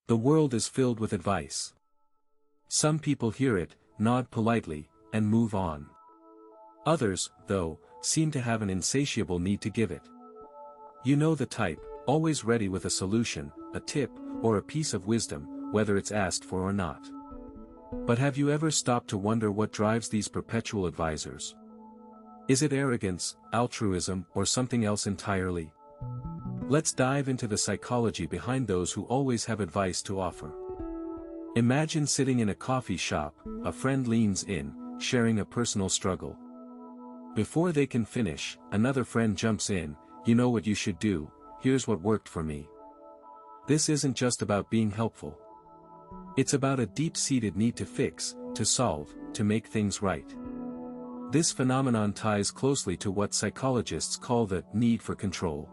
The world is filled with advice. Some people hear it, nod politely, and move on. Others, though, seem to have an insatiable need to give it. You know the type, always ready with a solution, a tip, or a piece of wisdom, whether it's asked for or not. But have you ever stopped to wonder what drives these perpetual advisors? Is it arrogance, altruism, or something else entirely? Let's dive into the psychology behind those who always have advice to offer. Imagine sitting in a coffee shop, a friend leans in, sharing a personal struggle. Before they can finish, another friend jumps in, "You know what you should do, here's what worked for me." This isn't just about being helpful. It's about a deep-seated need to fix, to solve, to make things right. This phenomenon ties closely to what psychologists call the need for control.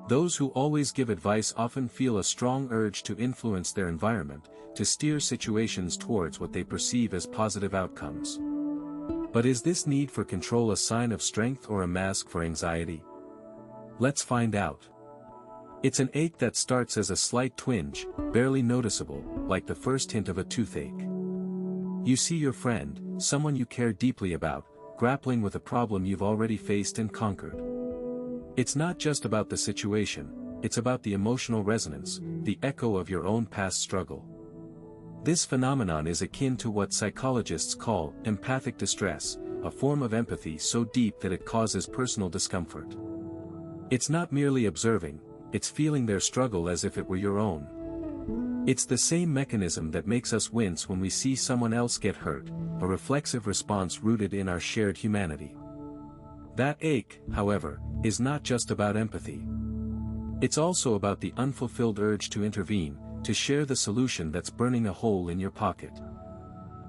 Those who always give advice often feel a strong urge to influence their environment, to steer situations towards what they perceive as positive outcomes. But is this need for control a sign of strength or a mask for anxiety? Let's find out. It's an ache that starts as a slight twinge, barely noticeable, like the first hint of a toothache. You see your friend, someone you care deeply about, grappling with a problem you've already faced and conquered. It's not just about the situation, it's about the emotional resonance, the echo of your own past struggle. This phenomenon is akin to what psychologists call empathic distress, a form of empathy so deep that it causes personal discomfort. It's not merely observing, it's feeling their struggle as if it were your own. It's the same mechanism that makes us wince when we see someone else get hurt, a reflexive response rooted in our shared humanity. That ache, however, is not just about empathy. It's also about the unfulfilled urge to intervene, to share the solution that's burning a hole in your pocket.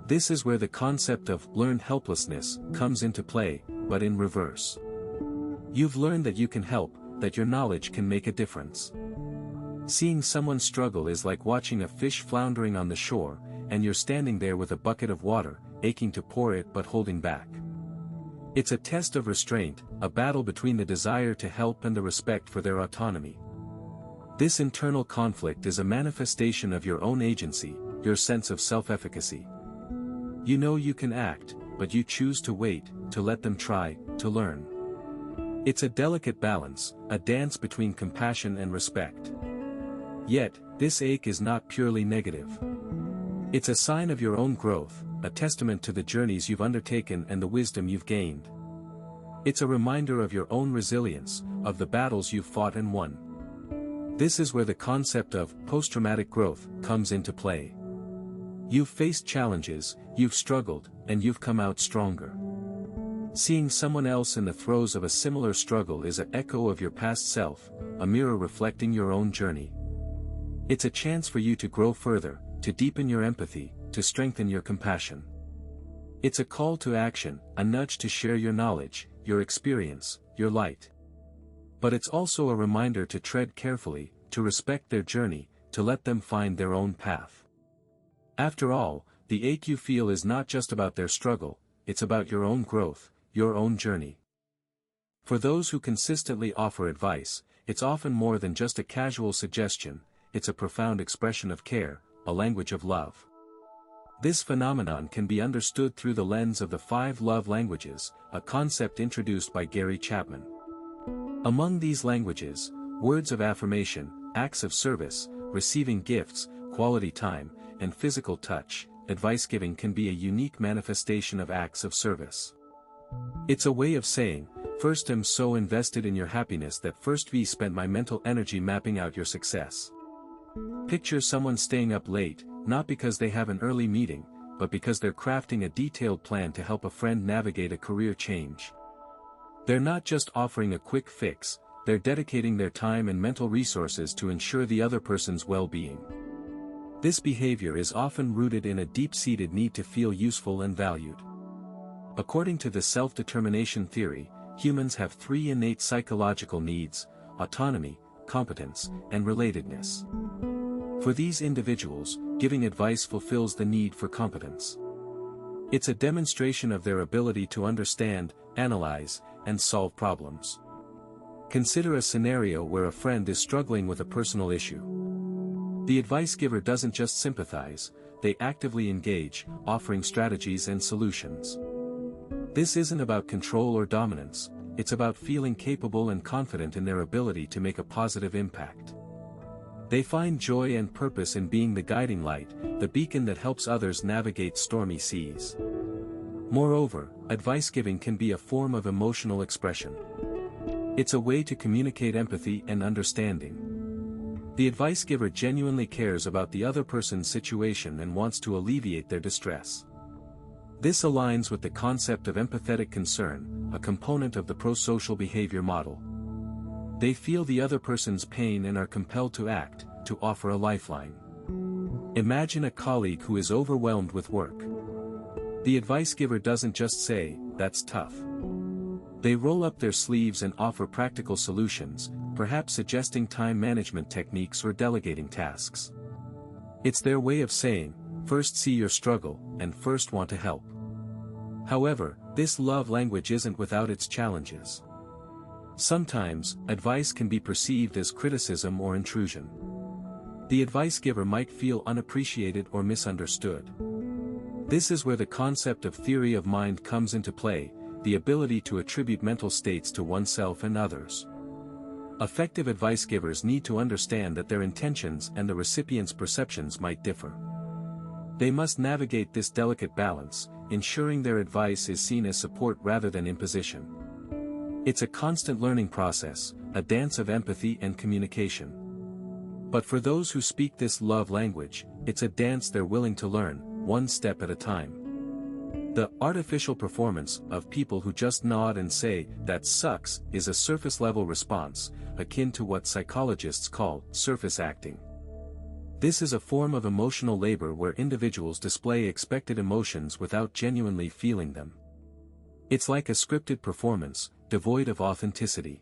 This is where the concept of learned helplessness comes into play, but in reverse. You've learned that you can help, that your knowledge can make a difference. Seeing someone struggle is like watching a fish floundering on the shore, and you're standing there with a bucket of water, aching to pour it but holding back. It's a test of restraint, a battle between the desire to help and the respect for their autonomy. This internal conflict is a manifestation of your own agency, your sense of self-efficacy. You know you can act, but you choose to wait, to let them try, to learn. It's a delicate balance, a dance between compassion and respect. Yet, this ache is not purely negative. It's a sign of your own growth, a testament to the journeys you've undertaken and the wisdom you've gained. It's a reminder of your own resilience, of the battles you've fought and won. This is where the concept of post-traumatic growth comes into play. You've faced challenges, you've struggled, and you've come out stronger. Seeing someone else in the throes of a similar struggle is an echo of your past self, a mirror reflecting your own journey. It's a chance for you to grow further, to deepen your empathy, to strengthen your compassion. It's a call to action, a nudge to share your knowledge, your experience, your light. But it's also a reminder to tread carefully, to respect their journey, to let them find their own path. After all, the ache you feel is not just about their struggle, it's about your own growth, your own journey. For those who consistently offer advice, it's often more than just a casual suggestion, it's a profound expression of care, a language of love. This phenomenon can be understood through the lens of the 5 love languages, a concept introduced by Gary Chapman. Among these languages, words of affirmation, acts of service, receiving gifts, quality time, and physical touch, advice-giving can be a unique manifestation of acts of service. It's a way of saying, first I'm so invested in your happiness that first V spent my mental energy mapping out your success. Picture someone staying up late, not because they have an early meeting, but because they're crafting a detailed plan to help a friend navigate a career change. They're not just offering a quick fix, they're dedicating their time and mental resources to ensure the other person's well-being. This behavior is often rooted in a deep-seated need to feel useful and valued. According to the self-determination theory, humans have 3 innate psychological needs: autonomy, competence, and relatedness. For these individuals, giving advice fulfills the need for competence. It's a demonstration of their ability to understand, analyze, and solve problems. Consider a scenario where a friend is struggling with a personal issue. The advice giver doesn't just sympathize, they actively engage, offering strategies and solutions. This isn't about control or dominance, it's about feeling capable and confident in their ability to make a positive impact. They find joy and purpose in being the guiding light, the beacon that helps others navigate stormy seas. Moreover, advice giving can be a form of emotional expression. It's a way to communicate empathy and understanding. The advice giver genuinely cares about the other person's situation and wants to alleviate their distress. This aligns with the concept of empathetic concern, a component of the pro-social behavior model. They feel the other person's pain and are compelled to act, to offer a lifeline. Imagine a colleague who is overwhelmed with work. The advice giver doesn't just say, "That's tough." They roll up their sleeves and offer practical solutions, perhaps suggesting time management techniques or delegating tasks. It's their way of saying, "First see your struggle, and first want to help." However, this love language isn't without its challenges. Sometimes, advice can be perceived as criticism or intrusion. The advice giver might feel unappreciated or misunderstood. This is where the concept of theory of mind comes into play, the ability to attribute mental states to oneself and others. Effective advice givers need to understand that their intentions and the recipient's perceptions might differ. They must navigate this delicate balance, ensuring their advice is seen as support rather than imposition. It's a constant learning process, a dance of empathy and communication. But for those who speak this love language, it's a dance they're willing to learn, one step at a time. The artificial performance of people who just nod and say, "That sucks," is a surface-level response, akin to what psychologists call surface acting. This is a form of emotional labor where individuals display expected emotions without genuinely feeling them. It's like a scripted performance, devoid of authenticity.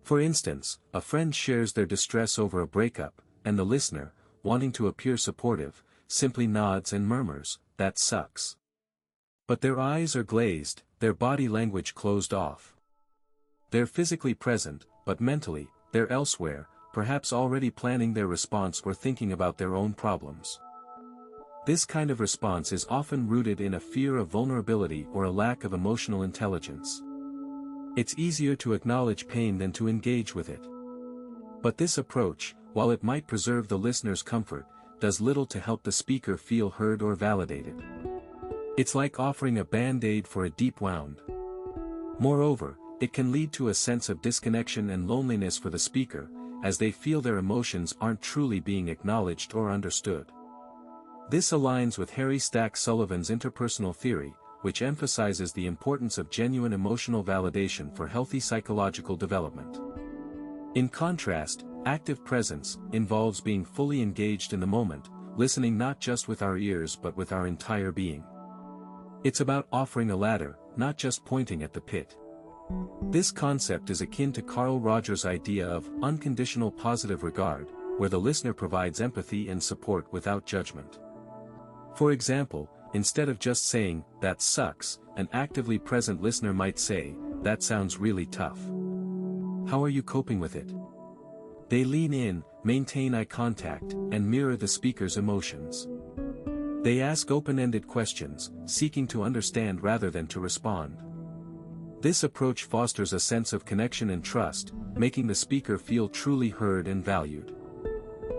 For instance, a friend shares their distress over a breakup, and the listener, wanting to appear supportive, simply nods and murmurs, "That sucks." But their eyes are glazed, their body language closed off. They're physically present, but mentally, they're elsewhere, perhaps already planning their response or thinking about their own problems. This kind of response is often rooted in a fear of vulnerability or a lack of emotional intelligence. It's easier to acknowledge pain than to engage with it. But this approach, while it might preserve the listener's comfort, does little to help the speaker feel heard or validated. It's like offering a band-aid for a deep wound. Moreover, it can lead to a sense of disconnection and loneliness for the speaker, as they feel their emotions aren't truly being acknowledged or understood. This aligns with Harry Stack Sullivan's interpersonal theory, which emphasizes the importance of genuine emotional validation for healthy psychological development. In contrast, active presence involves being fully engaged in the moment, listening not just with our ears but with our entire being. It's about offering a ladder, not just pointing at the pit. This concept is akin to Carl Rogers' idea of unconditional positive regard, where the listener provides empathy and support without judgment. For example, instead of just saying, "That sucks," an actively present listener might say, "That sounds really tough. How are you coping with it?" They lean in, maintain eye contact, and mirror the speaker's emotions. They ask open-ended questions, seeking to understand rather than to respond. This approach fosters a sense of connection and trust, making the speaker feel truly heard and valued.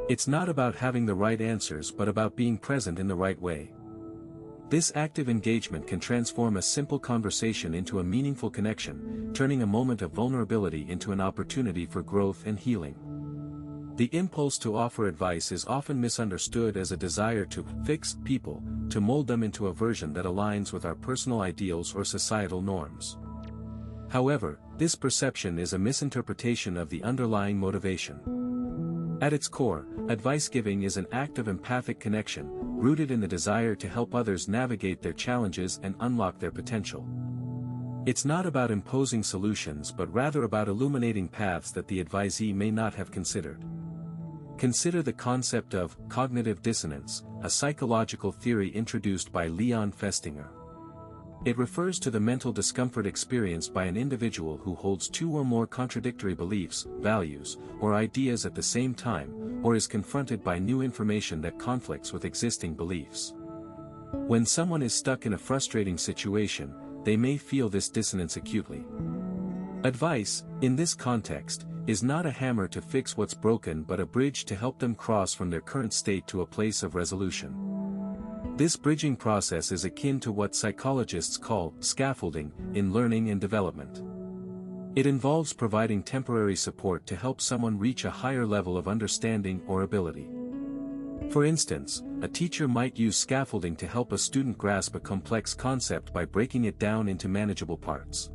It's not about having the right answers but about being present in the right way. This active engagement can transform a simple conversation into a meaningful connection, turning a moment of vulnerability into an opportunity for growth and healing. The impulse to offer advice is often misunderstood as a desire to fix people, to mold them into a version that aligns with our personal ideals or societal norms. However, this perception is a misinterpretation of the underlying motivation. At its core, advice giving is an act of empathic connection, rooted in the desire to help others navigate their challenges and unlock their potential. It's not about imposing solutions but rather about illuminating paths that the advisee may not have considered. Consider the concept of cognitive dissonance, a psychological theory introduced by Leon Festinger. It refers to the mental discomfort experienced by an individual who holds two or more contradictory beliefs, values, or ideas at the same time, or is confronted by new information that conflicts with existing beliefs. When someone is stuck in a frustrating situation, they may feel this dissonance acutely. Advice, in this context, is not a hammer to fix what's broken but a bridge to help them cross from their current state to a place of resolution. This bridging process is akin to what psychologists call scaffolding in learning and development. It involves providing temporary support to help someone reach a higher level of understanding or ability. For instance, a teacher might use scaffolding to help a student grasp a complex concept by breaking it down into manageable parts.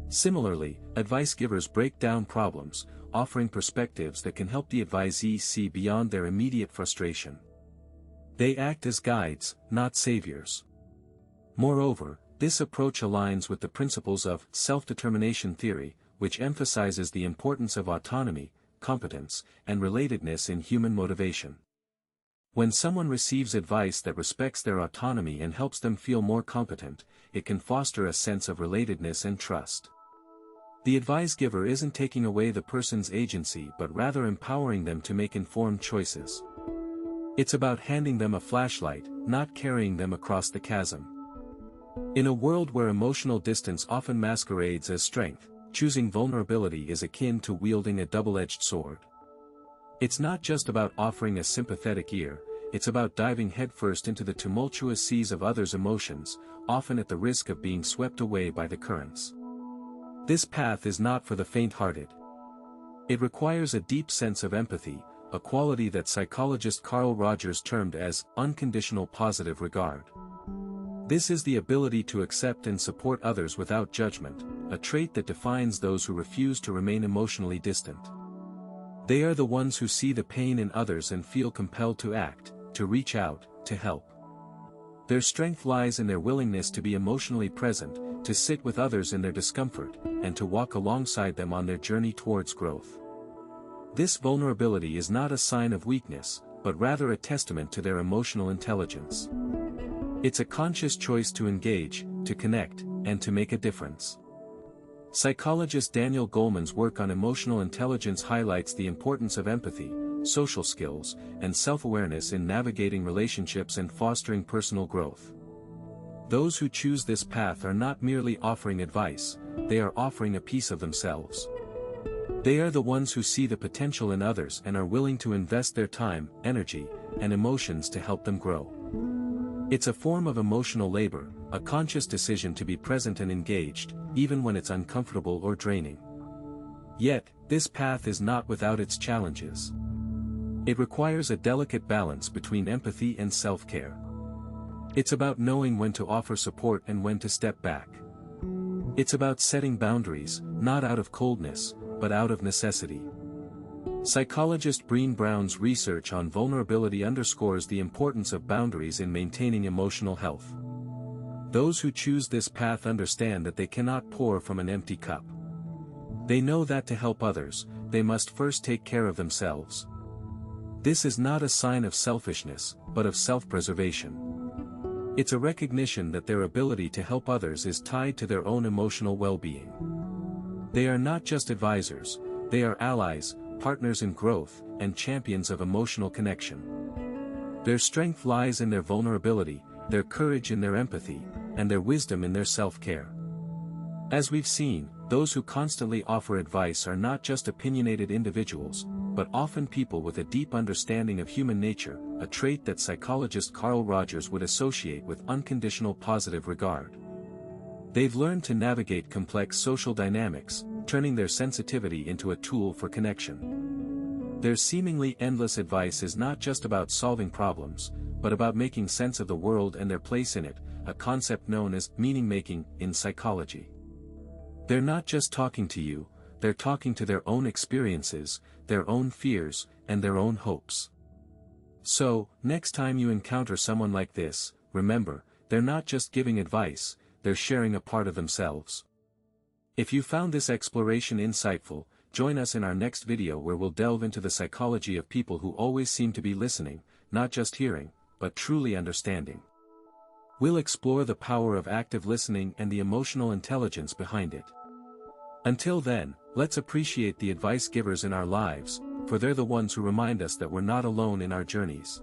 Similarly, advice givers break down problems, offering perspectives that can help the advisee see beyond their immediate frustration. They act as guides, not saviors. Moreover, this approach aligns with the principles of self-determination theory, which emphasizes the importance of autonomy, competence, and relatedness in human motivation. When someone receives advice that respects their autonomy and helps them feel more competent, it can foster a sense of relatedness and trust. The advice giver isn't taking away the person's agency but rather empowering them to make informed choices. It's about handing them a flashlight, not carrying them across the chasm. In a world where emotional distance often masquerades as strength, choosing vulnerability is akin to wielding a double-edged sword. It's not just about offering a sympathetic ear, it's about diving headfirst into the tumultuous seas of others' emotions, often at the risk of being swept away by the currents. This path is not for the faint-hearted. It requires a deep sense of empathy, a quality that psychologist Carl Rogers termed as unconditional positive regard. This is the ability to accept and support others without judgment, a trait that defines those who refuse to remain emotionally distant. They are the ones who see the pain in others and feel compelled to act, to reach out, to help. Their strength lies in their willingness to be emotionally present, to sit with others in their discomfort, and to walk alongside them on their journey towards growth. This vulnerability is not a sign of weakness, but rather a testament to their emotional intelligence. It's a conscious choice to engage, to connect, and to make a difference. Psychologist Daniel Goleman's work on emotional intelligence highlights the importance of empathy, social skills, and self-awareness in navigating relationships and fostering personal growth. Those who choose this path are not merely offering advice, they are offering a piece of themselves. They are the ones who see the potential in others and are willing to invest their time, energy, and emotions to help them grow. It's a form of emotional labor, a conscious decision to be present and engaged, even when it's uncomfortable or draining. Yet, this path is not without its challenges. It requires a delicate balance between empathy and self-care. It's about knowing when to offer support and when to step back. It's about setting boundaries, not out of coldness, but out of necessity. Psychologist Brené Brown's research on vulnerability underscores the importance of boundaries in maintaining emotional health. Those who choose this path understand that they cannot pour from an empty cup. They know that to help others, they must first take care of themselves. This is not a sign of selfishness, but of self-preservation. It's a recognition that their ability to help others is tied to their own emotional well-being. They are not just advisors, they are allies, partners in growth, and champions of emotional connection. Their strength lies in their vulnerability, their courage in their empathy, and their wisdom in their self-care. As we've seen, those who constantly offer advice are not just opinionated individuals, but often people with a deep understanding of human nature, a trait that psychologist Carl Rogers would associate with unconditional positive regard. They've learned to navigate complex social dynamics, turning their sensitivity into a tool for connection. Their seemingly endless advice is not just about solving problems, but about making sense of the world and their place in it, a concept known as meaning-making in psychology. They're not just talking to you, they're talking to their own experiences, their own fears, and their own hopes. So, next time you encounter someone like this, remember, they're not just giving advice, they're sharing a part of themselves. If you found this exploration insightful, join us in our next video where we'll delve into the psychology of people who always seem to be listening, not just hearing, but truly understanding. We'll explore the power of active listening and the emotional intelligence behind it. Until then, let's appreciate the advice givers in our lives, for they're the ones who remind us that we're not alone in our journeys.